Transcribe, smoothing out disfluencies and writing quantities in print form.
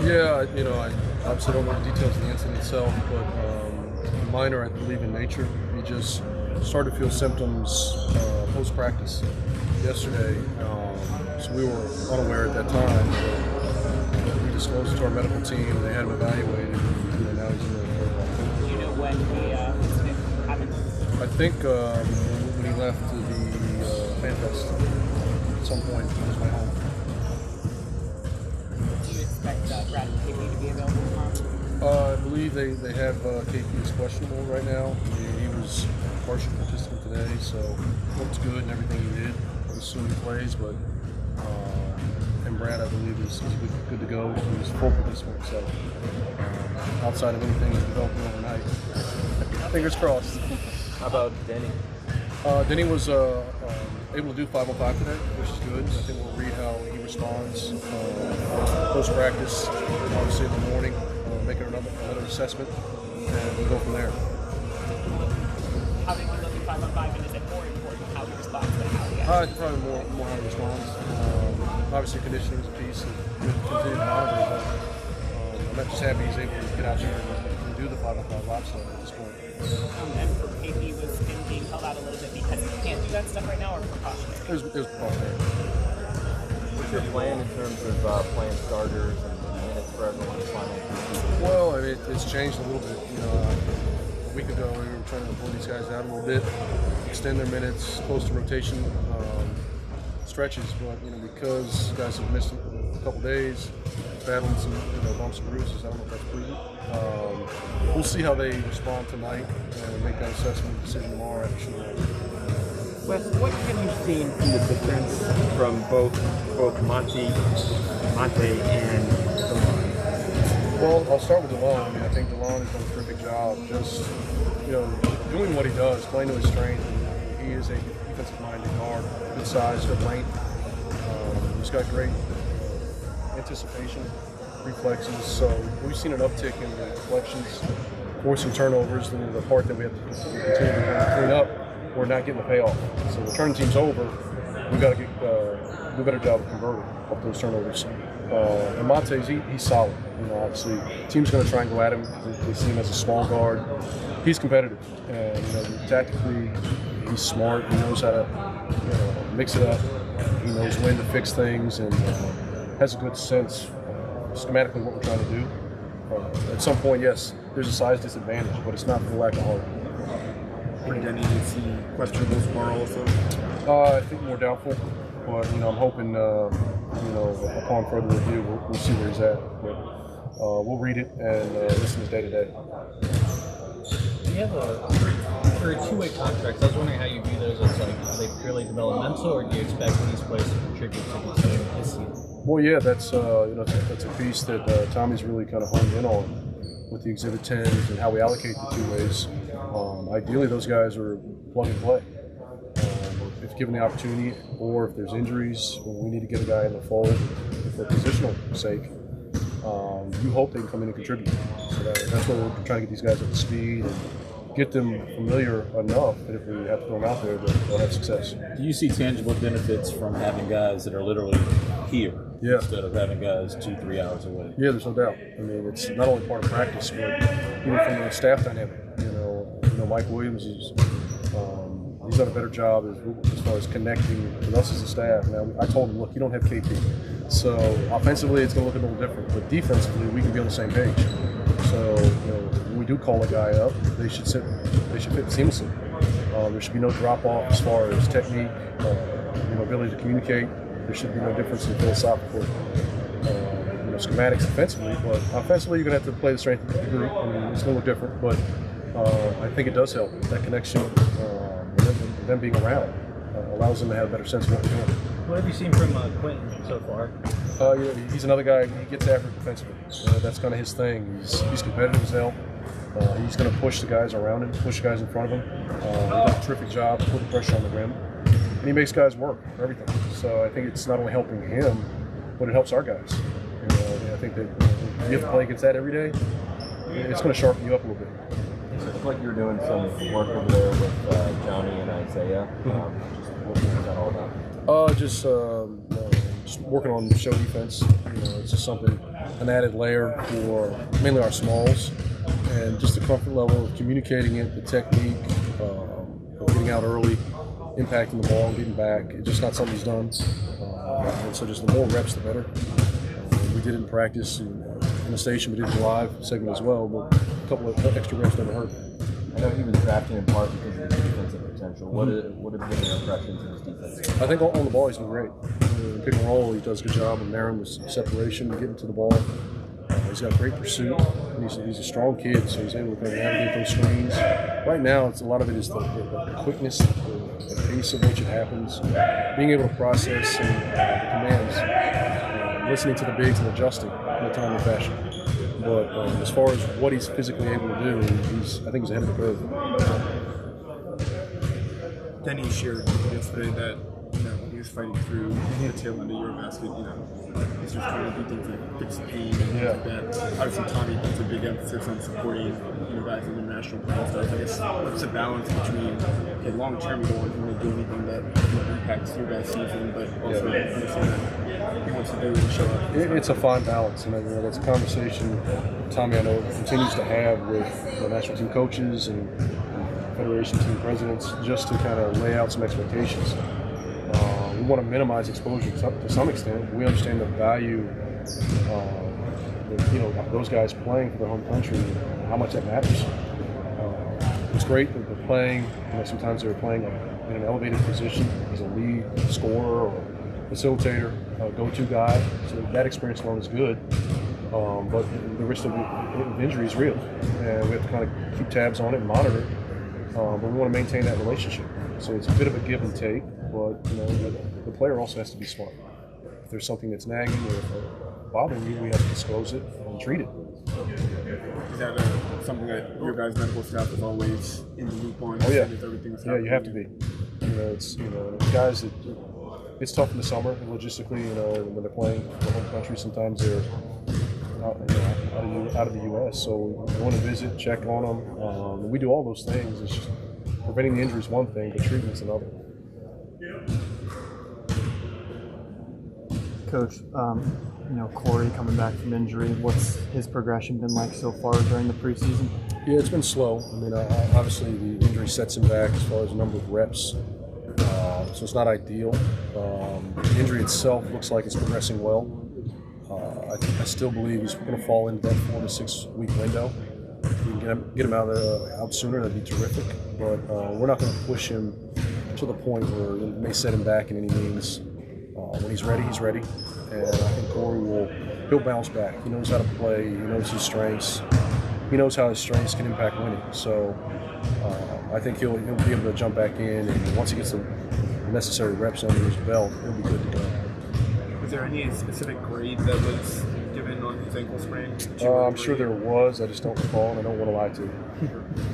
Yeah, I obviously don't know the details of the incident itself, but minor, I believe, in nature. He just started to feel symptoms post-practice yesterday, so we were unaware at that time. But we disclosed it to our medical team, and they had him evaluated, and now he's in the protocol. Do you know when the incident happened? I think when he left the fan fest at some point on his way home. Do you expect Brad and KP to be available tomorrow? I believe they have KP is questionable right now. He was a partial participant today, so looked good and everything he did. I assume he plays, but and Brad, I believe, is good to go. He was a full participant, so outside of anything that's developing overnight, fingers crossed. How about Denny? Denny was able to do 505 today, which is good. I think we'll read how he responds post-practice, obviously in the morning, make another assessment, and we'll go from there. How did he look at 5 on 5, and is it more important how he responds than how he It's probably more how he responds. Obviously, conditioning is a piece that we continue to monitor, but I'm not just happy he's able to get out there and do the 505 live stuff at this point. And for KP was being held out a little bit because he can't do that stuff right now, or precautionary? It was precautionary. What's your plan in terms of playing starters and minutes for everyone in the final? Well, I mean, it's changed a little bit. A week ago we were trying to pull these guys out a little bit, extend their minutes, close to rotation stretches, but because guys have missed a couple days, battling some bumps and bruises, I don't know if that's prudent. We'll see how they respond tonight and make that assessment decision tomorrow after shooting. Wes, what have you seen from the defense from both Monte and DeLon? Well, I'll start with DeLon. I mean, I think DeLon has done a terrific job just, doing what he does, playing to his strength. He is a defensive-minded guard, good size, good length. He's got great anticipation, reflexes. So we've seen an uptick in the deflections, forcing turnovers. And the part that we have to continue to clean up, we're not getting the payoff. So the turn team's over. We've got to do a better job of converting off those turnovers. And Monte's, he's solid. Obviously, the team's going to try and go at him. They see him as a small guard. He's competitive, and tactically, he's smart. He knows how to mix it up. He knows when to fix things, and has a good sense schematically what we're trying to do. At some point, yes, there's a size disadvantage, but it's not for lack of heart. For Denny, is he questionable tomorrow also? I think more doubtful, but I'm hoping upon further review we'll see where he's at. But we'll read it and listen to day to day. You have for a two-way contract. I was wondering how you view those as are they purely developmental, or do you expect these players to contribute to continuing this season? Well, yeah, that's a piece that Tommy's really kind of honed in on with the Exhibit 10s and how we allocate the two ways. Ideally, those guys are plug and play. If given the opportunity, or if there's injuries, we need to get a guy in the fold for positional sake. You hope they can come in and contribute. So that's what we're trying to get these guys up to speed and get them familiar enough that if we have to throw them out there, they'll have success. Do you see tangible benefits from having guys that are literally here instead of having guys 2-3 hours away? Yeah, there's no doubt. I mean, it's not only part of practice, but even from the staff dynamic. Mike Williams is he's done a better job as far as connecting with us as a staff. Now, I told him, look, you don't have KP. So offensively, it's going to look a little different, but defensively, we can be on the same page. So when we do call a guy up, they should fit seamlessly. There should be no drop off as far as technique, ability to communicate. There should be no difference in philosophical, schematics defensively. But offensively, you're going to have to play the strength of the group. I mean, it's going to look different, but I think it does help. That connection, and them being around, allows them to have a better sense of what we're doing. What have you seen from Quentin so far? He's another guy. He gets after it defensively. That's kind of his thing. He's competitive as hell. He's going to push the guys around him, push the guys in front of him. He does a terrific job of putting pressure on the rim, and he makes guys work for everything. So I think it's not only helping him, but it helps our guys. I think that you have to play against that every day. It's going to sharpen you up a little bit. So it's like you're doing some work over there with Johnny and Isaiah. Just what was that all about? Just just working on show defense. It's just something, an added layer for mainly our smalls, and just the comfort level of communicating it, the technique, of getting out early, impacting the ball, getting back. It's just not something he's done. And so just the more reps, the better. We did it in practice in the station. We did it live segment as well, but a couple of extra reps never hurt. I know he was drafted in part because of his defensive potential. What have been your impressions of his defense? I think on the ball he's been great. In pick and roll, he does a good job of narrowing the separation, getting to the ball. He's got great pursuit. And he's a strong kid, so he's able to kind of navigate those screens. Right now, a lot of it is the quickness, the pace of which it happens, being able to process and the commands, listening to the bigs and adjusting in a timely fashion. But as far as what he's physically able to do, I think he's ahead of the curve. Denny shared yesterday that he was fighting through the tail end of Eurobasket. He's just trying to do things like fix pain and things like that. Obviously, Tommy puts a big emphasis on supporting guys in international play and stuff. I guess what's the balance between long term you don't want to do anything that impacts your guys' season, but also understand that he wants to do and show up. It's a fine balance, and that's a conversation Tommy, I know, continues to have with the national team coaches and Federation team presidents, just to kind of lay out some expectations. We want to minimize exposure to some extent. We understand the value that those guys playing for their home country, and how much that matters. It's great that they're playing. Sometimes they're playing in an elevated position as a lead scorer or facilitator, go-to guy. So that experience alone is good. But the risk of injury is real, and we have to kind of keep tabs on it and monitor it. But we want to maintain that relationship. So it's a bit of a give and take, but the player also has to be smart. If there's something that's nagging or bothering you, we have to disclose it and treat it. Is that something that your guys' medical staff is always in the loop on? Oh yeah, yeah, you have to be. It's guys that it's tough in the summer logistically. When they're playing for the home country, sometimes they're out of the U.S. So we want to visit, check on them. We do all those things. It's just preventing the injury is one thing, but treatment's another. Coach, Corey coming back from injury, what's his progression been like so far during the preseason? Yeah, it's been slow. Obviously the injury sets him back as far as the number of reps, so it's not ideal. The injury itself looks like it's progressing well. I still believe he's going to fall into that 4 to 6 week window. If we can get him out sooner, that'd be terrific. But we're not going to push him to the point where it may set him back in any means. When he's ready, he's ready. And I think Corey he'll bounce back. He knows how to play. He knows his strengths. He knows how his strengths can impact winning. So I think he'll be able to jump back in, and once he gets the necessary reps under his belt, he'll be good to go. Was there any specific grade that was given on his ankle sprain? I'm sure there was. I just don't recall, and I don't want to lie to you.